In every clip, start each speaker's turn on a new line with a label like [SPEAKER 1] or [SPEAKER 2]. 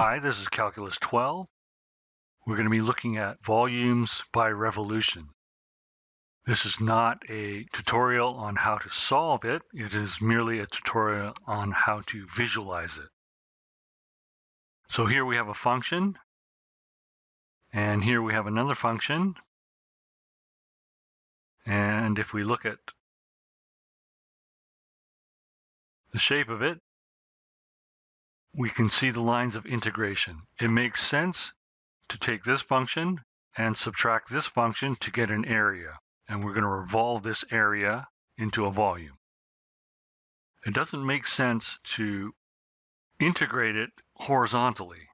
[SPEAKER 1] Hi, this is Calculus 12. We're going to be looking at volumes by revolution. This is not a tutorial on how to solve it. It is merely a tutorial on how to visualize it. So here we have a function, and here we have another function. And if we look at the shape of it, we can see the lines of integration. It makes sense to take this function and subtract this function to get an area. And we're going to revolve this area into a volume. It doesn't make sense to integrate it horizontally.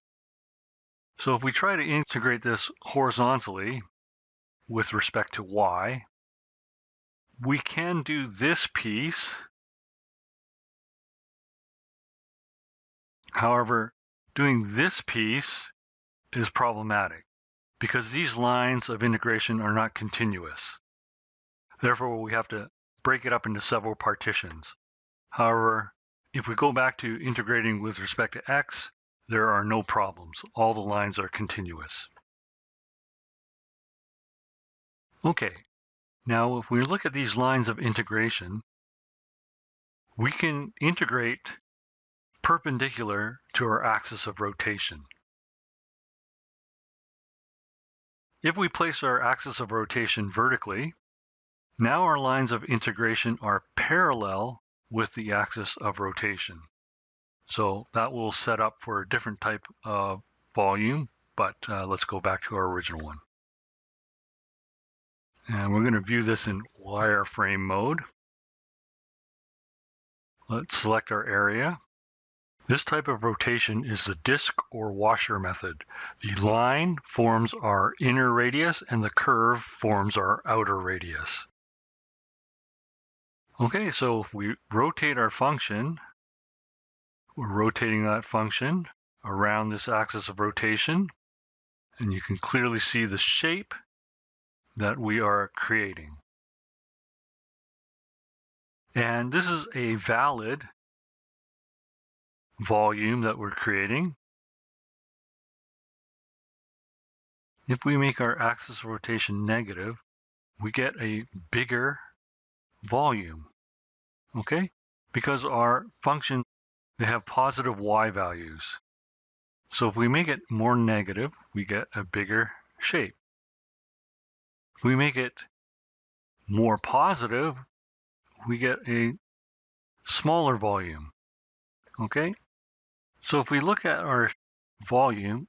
[SPEAKER 1] So if we try to integrate this horizontally with respect to y, we can do this piece. However, doing this piece is problematic because these lines of integration are not continuous. Therefore, we have to break it up into several partitions. However, if we go back to integrating with respect to x, there are no problems. All the lines are continuous. Okay, now if we look at these lines of integration, we can integrate perpendicular to our axis of rotation. If we place our axis of rotation vertically, now our lines of integration are parallel with the axis of rotation. So that will set up for a different type of volume, but let's go back to our original one. And we're going to view this in wireframe mode. Let's select our area. This type of rotation is the disk or washer method. The line forms our inner radius and the curve forms our outer radius. Okay, so if we rotate our function, we're rotating that function around this axis of rotation, and you can clearly see the shape that we are creating. And this is a valid volume that we're creating. If we make our axis of rotation negative, we get a bigger volume, okay? Because our functions, they have positive y values. So if we make it more negative, we get a bigger shape. If we make it more positive, we get a smaller volume, okay? So if we look at our volume,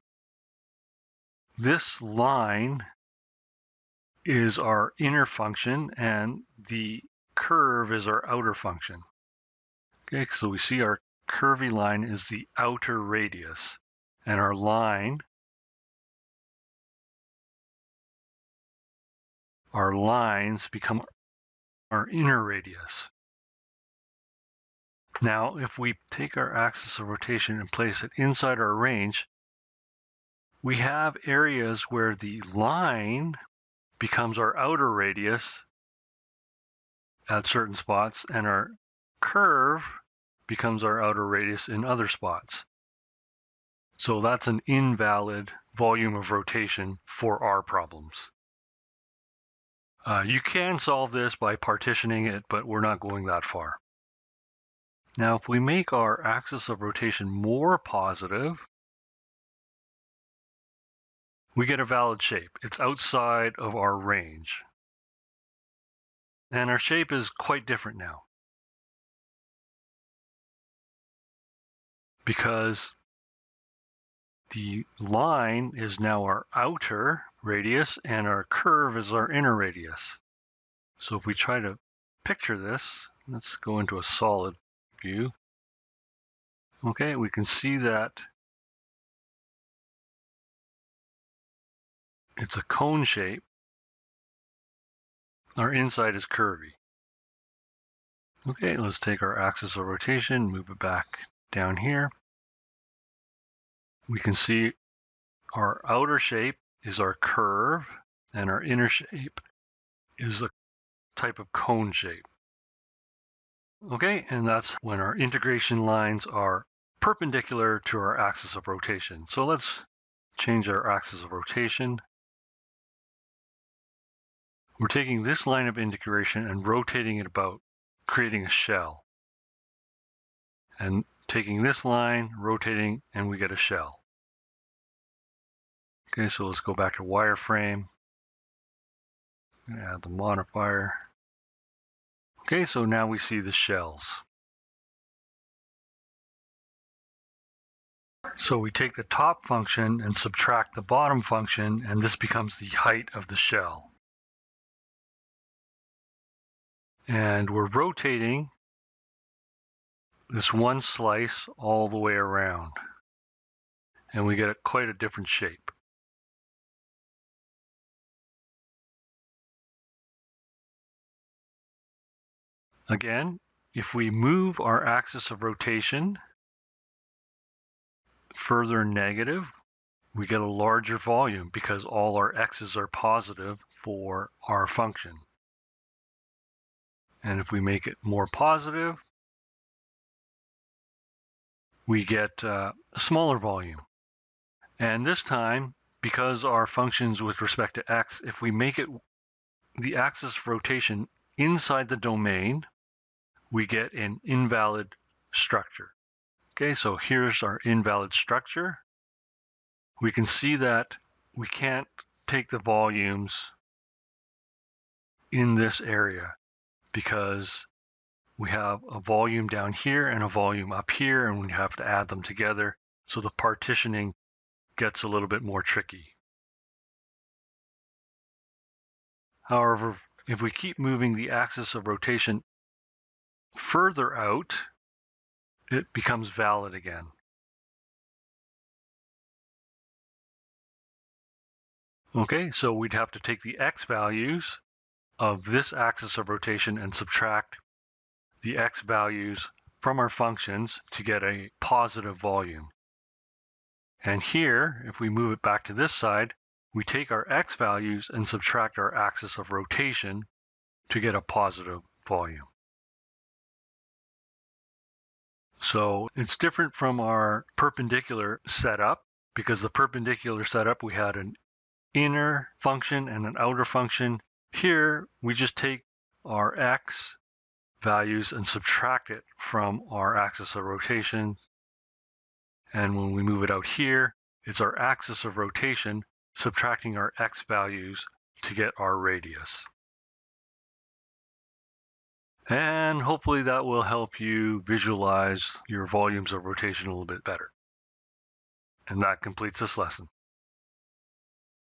[SPEAKER 1] this line is our inner function and the curve is our outer function. Okay, so we see our curvy line is the outer radius and our lines become our inner radius. Now, if we take our axis of rotation and place it inside our range, we have areas where the line becomes our outer radius at certain spots, and our curve becomes our outer radius in other spots. So that's an invalid volume of rotation for our problems. You can solve this by partitioning it, but we're not going that far. Now, if we make our axis of rotation more positive, we get a valid shape. It's outside of our range. And our shape is quite different now, because the line is now our outer radius and our curve is our inner radius. So if we try to picture this, let's go into a solid view. Okay, we can see that it's a cone shape. Our inside is curvy. Okay, let's take our axis of rotation, move it back down here. We can see our outer shape is our curve and our inner shape is a type of cone shape. Okay, and that's when our integration lines are perpendicular to our axis of rotation. So let's change our axis of rotation. We're taking this line of integration and rotating it about, creating a shell. And taking this line, rotating, and we get a shell. Okay, so let's go back to wireframe. Add the modifier. Okay, so now we see the shells. So we take the top function and subtract the bottom function, and this becomes the height of the shell. And we're rotating this one slice all the way around, and we get quite a different shape. Again, if we move our axis of rotation further negative, we get a larger volume because all our x's are positive for our function. And if we make it more positive, we get a smaller volume. And this time, because our functions with respect to x, if we make it the axis of rotation inside the domain, we get an invalid structure. Okay, so here's our invalid structure. We can see that we can't take the volumes in this area because we have a volume down here and a volume up here, and we have to add them together. So the partitioning gets a little bit more tricky. However, if we keep moving the axis of rotation further out, it becomes valid again. Okay, so we'd have to take the x values of this axis of rotation and subtract the x values from our functions to get a positive volume. And here, if we move it back to this side, we take our x values and subtract our axis of rotation to get a positive volume. So it's different from our perpendicular setup, because the perpendicular setup, we had an inner function and an outer function. Here, we just take our x values and subtract it from our axis of rotation. And when we move it out here, it's our axis of rotation subtracting our x values to get our radius. And hopefully that will help you visualize your volumes of rotation a little bit better. And that completes this lesson.